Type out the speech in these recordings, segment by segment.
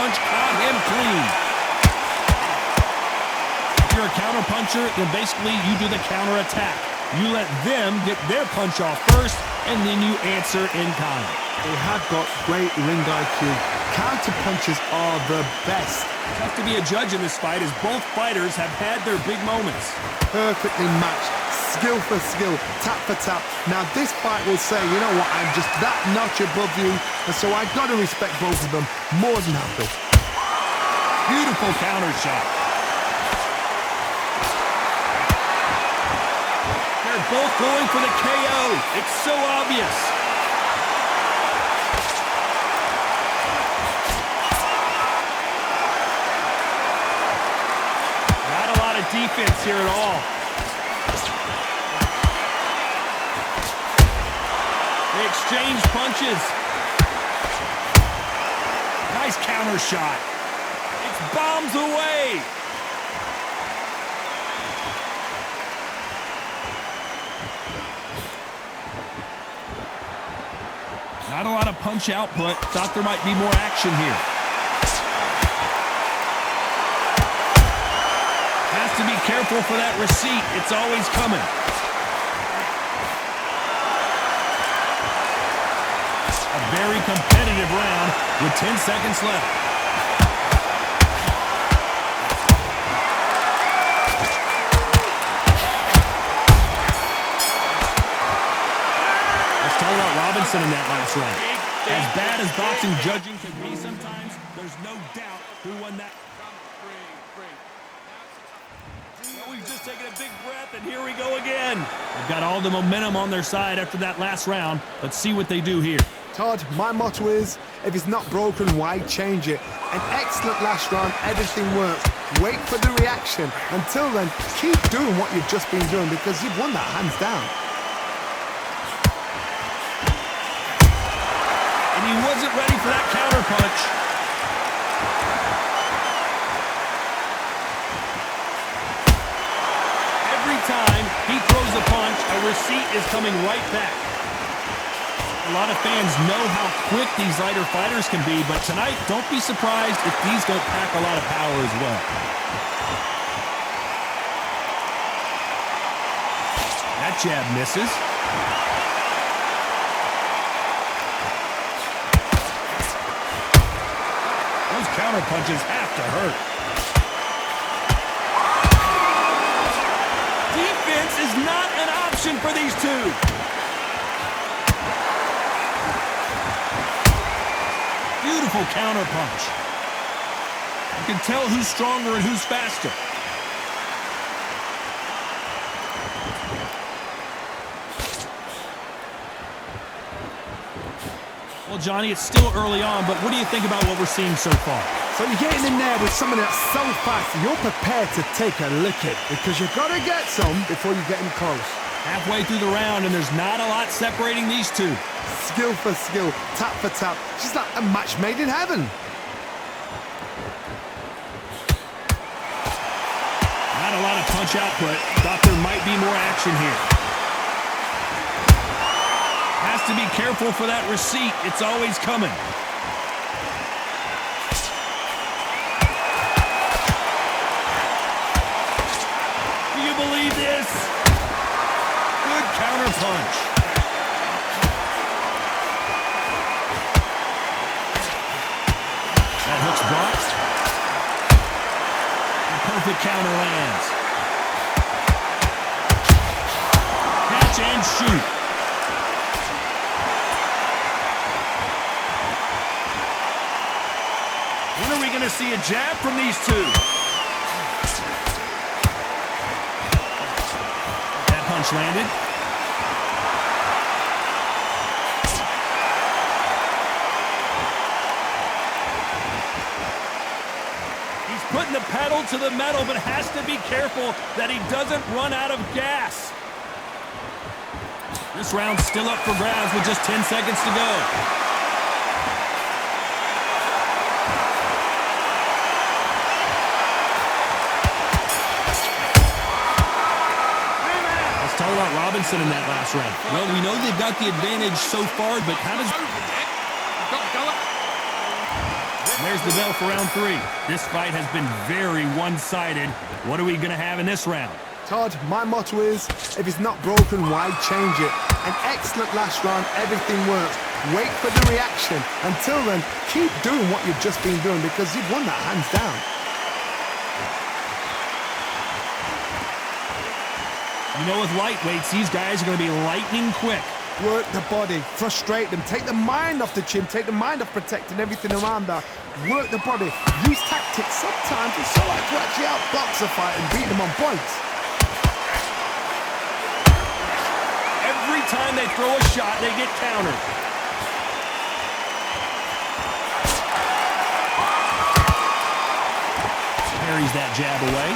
punch caught him clean. If you're a counter puncher, then basically you do the counter attack. You let them get their punch off first, and then you answer in kind. They have got great ring IQ. Counter punches are the best. Tough to be a judge in this fight as both fighters have had their big moments. Perfectly matched, skill for skill, tap for tap. Now this fight will say, you know what, I'm just that notch above you, and so I've got to respect both of them more than happy. Beautiful counter shot. They're both going for the KO. It's so obvious. Not a lot of defense here at all. They exchange punches. Nice counter shot. It's bombs away. Not a lot of punch output. Thought there might be more action here. Has to be careful for that receipt. It's always coming. A very competitive round with 10 seconds left. Let's talk about Robinson in that last round. As bad as boxing judging can be sometimes, there's no doubt who won that. Well, we've just taken a big breath, and here we go again. They've got all the momentum on their side after that last round. Let's see what they do here. Todd, my motto is, if it's not broken, why change it? An excellent last round, everything works. Wait for the reaction. Until then, keep doing what you've just been doing because you've won that hands down. And he wasn't ready for that counter punch. Every time he throws a punch, a receipt is coming right back. A lot of fans know how quick these lighter fighters can be, but tonight, don't be surprised if these don't pack a lot of power as well. That jab misses. Those counter punches have to hurt. Defense is not an option for these two. Beautiful counter punch. You can tell who's stronger and who's faster. Well, Johnny, it's still early on, but what do you think about what we're seeing so far? So you're getting in there with someone that's so fast, you're prepared to take a licking because you've got to get some before you get in close. Halfway through the round, and there's not a lot separating these two. Skill for skill, tap for tap. Just like a match made in heaven. Not a lot of punch output. Thought there might be more action here. Has to be careful for that receipt. It's always coming. Do you believe this? Good counter punch. That hook's blocked. The perfect counter lands. Catch and shoot. When are we going to see a jab from these two? That punch landed. Putting the pedal to the metal, but has to be careful that he doesn't run out of gas. This round's still up for grabs with just 10 seconds to go. Let's talk about Robinson in that last round. Well, we know they've got the advantage so far, but how does... And there's the bell for round 3. This fight has been very one-sided. What are we going to have in this round? Todd, my motto is, if it's not broken, why change it? An excellent last round, everything works. Wait for the reaction. Until then, keep doing what you've just been doing because you've won that hands down. You know, with lightweights, these guys are going to be lightning quick. Work the body, frustrate them, take the mind off the chin, take the mind off protecting everything around that. Work the body, use tactics. Sometimes it's so hard to actually outbox a fight and beat them on points. Every time they throw a shot, they get countered. Parries that jab away.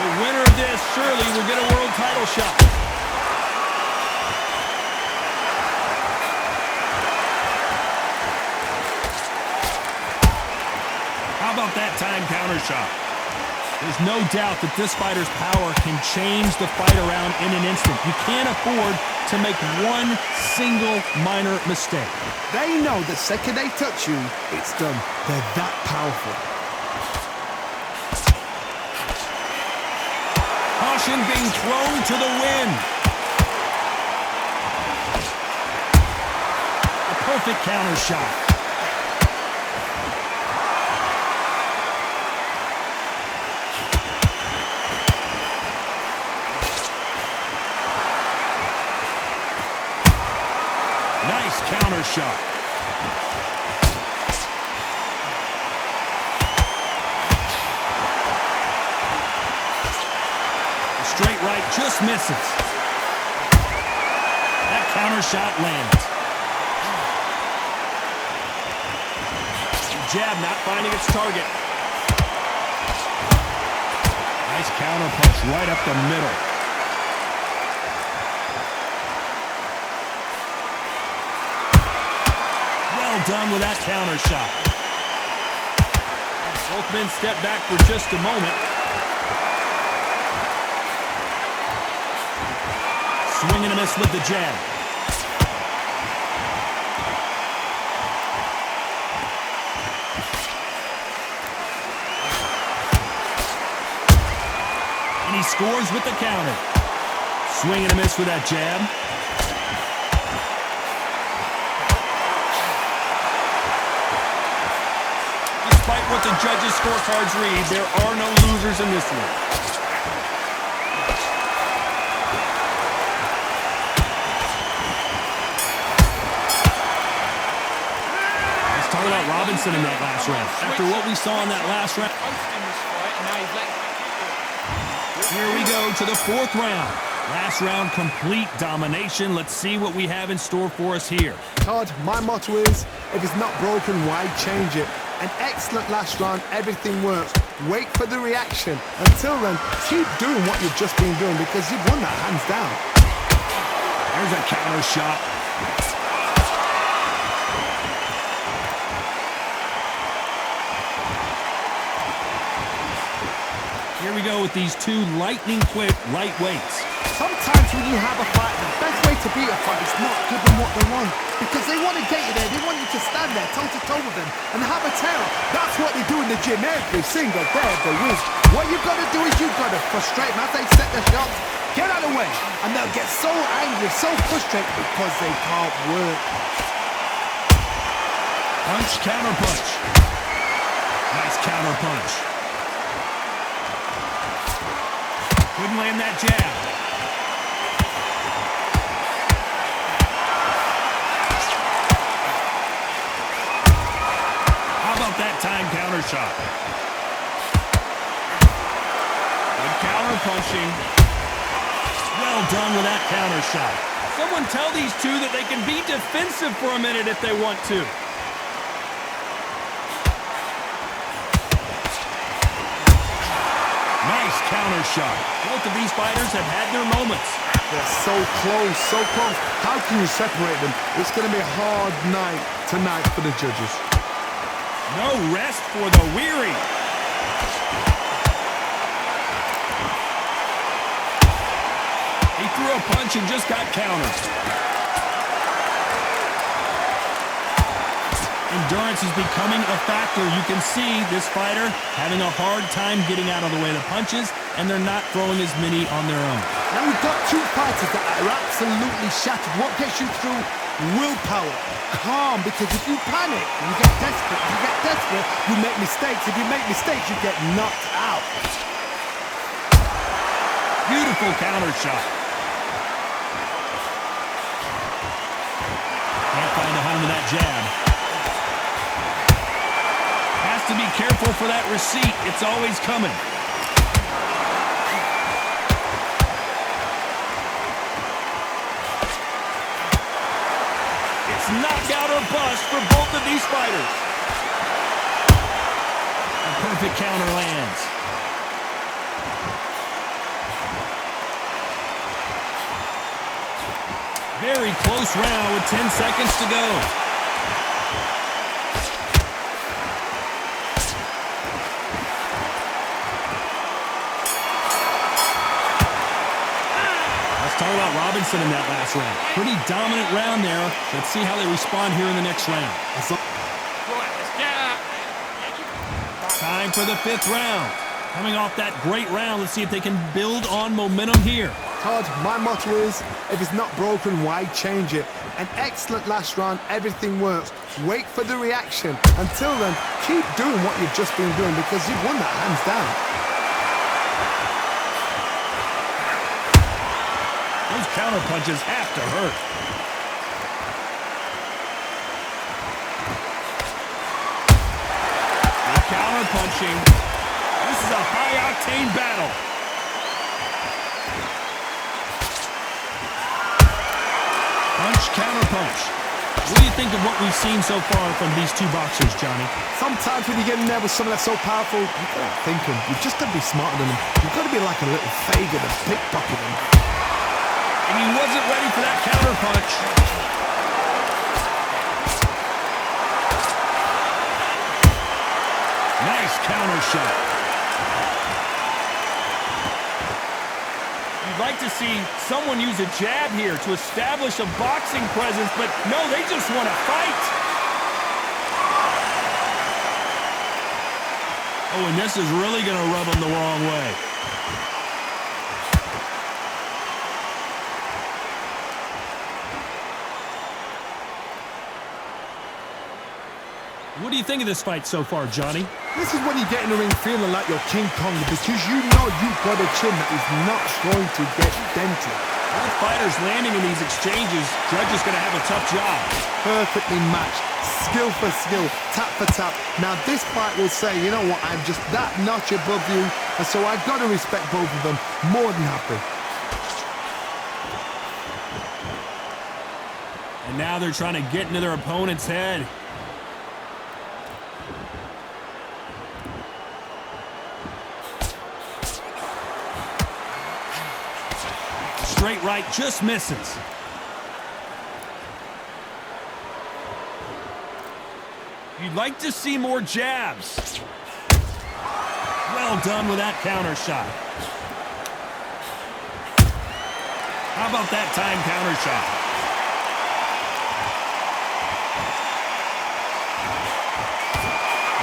The winner of this surely will get a world title shot. How about that time counter shot? There's no doubt that this fighter's power can change the fight around in an instant. You can't afford to make one single minor mistake. They know the second they touch you, it's done. They're that powerful. Caution being thrown to the wind. A perfect counter shot. Nice counter shot. Straight right just misses. That counter shot lands. Jab not finding its target. Nice counter punch right up the middle. Well done with that counter shot. Both men step back for just a moment. Swing and a miss with the jab. And he scores with the counter. Swing and a miss with that jab. Despite what the judges' scorecards read, there are no losers in this one. Talk about Robinson in that last round. After what we saw in that last round. Here we go to the 4th round. Last round, complete domination. Let's see what we have in store for us here. Todd, my motto is, if it's not broken, why change it? An excellent last round, everything works. Wait for the reaction. Until then, keep doing what you've just been doing because you've won that hands down. There's a counter shot. Here we go with these two lightning-quick lightweights. Sometimes when you have a fight, the best way to beat a fight is not give them what they want. Because they want to get you there. They want you to stand there toe-to-toe with them and have a terror. That's what they do in the gym every single day of the week. What you've got to do is you've got to frustrate them as they set their shots. Get out of the way. And they'll get so angry, so frustrated because they can't work. Punch, counter punch. Nice counter punch. Couldn't land that jab. How about that time counter shot? Good counter punching. Well done with that counter shot. Someone tell these two that they can be defensive for a minute if they want to. Nice counter shot. Both of these fighters have had their moments. They're so close, so close. How can you separate them? It's going to be a hard night tonight for the judges. No rest for the weary. He threw a punch and just got countered. Endurance is becoming a factor. You can see this fighter having a hard time getting out of the way of the punches, and they're not throwing as many on their own. Now we've got two fighters that are absolutely shattered. What gets you through? Willpower. Calm, because if you panic, you get desperate. If you get desperate, you make mistakes. If you make mistakes, you get knocked out. Beautiful counter shot. Can't find a home to that jab. Has to be careful for that receipt. It's always coming. It's knockout or bust for both of these fighters. A perfect counter lands. Very close round with 10 seconds to go. Let's talk about Robinson in that last round. Pretty dominant round there. Let's see how they respond here in the next round. Time for the 5th round. Coming off that great round, let's see if they can build on momentum here. Todd, my motto is, if it's not broken, why change it? An excellent last round, everything works. Wait for the reaction. Until then, keep doing what you've just been doing because you've won that hands down. Those counter punches have to hurt. The counter punching. This is a high-octane battle. Punch, counter punch. What do you think of what we've seen so far from these two boxers, Johnny? Sometimes when you get in there with someone that's so powerful, you've got to think him. You've just got to be smarter than him. You've got to be like a little faggot and pickpocket him. And he wasn't ready for that counter punch. Nice counter shot. You'd like to see someone use a jab here to establish a boxing presence, but no, they just want to fight. Oh, and this is really going to rub them the wrong way. What do you think of this fight so far, Johnny? This is when you get in the ring feeling like you're King Kong because you know you've got a chin that is not going to get dented. Both fighters landing in these exchanges, judges going to have a tough job. Perfectly matched, skill for skill, tap for tap. Now this fight will say, you know what, I'm just that notch above you, and so I've got to respect both of them. More than happy. And now they're trying to get into their opponent's head. Straight right just misses. You'd like to see more jabs. Well done with that counter shot. How about that time counter shot?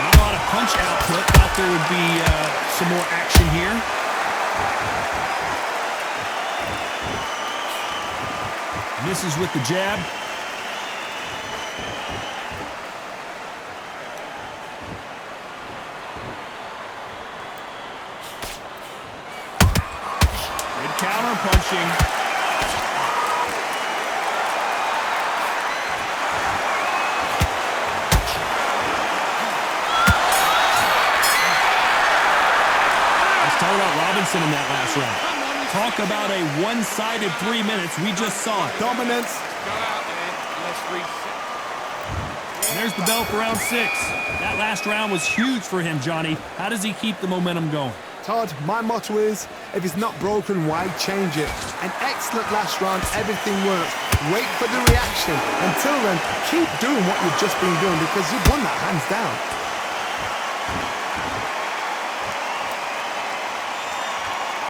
Not a lot of punch output. Thought there would be some more action here. Misses with the jab. Good counter punching. Let's talk about Robinson in that last round. Talk about a one-sided 3 minutes. We just saw it. Dominance. And there's the bell for round 6. That last round was huge for him, Johnny. How does he keep the momentum going? Todd, my motto is, if it's not broken, why change it? An excellent last round, everything works. Wait for the reaction. Until then, keep doing what you've just been doing because you've won that hands down.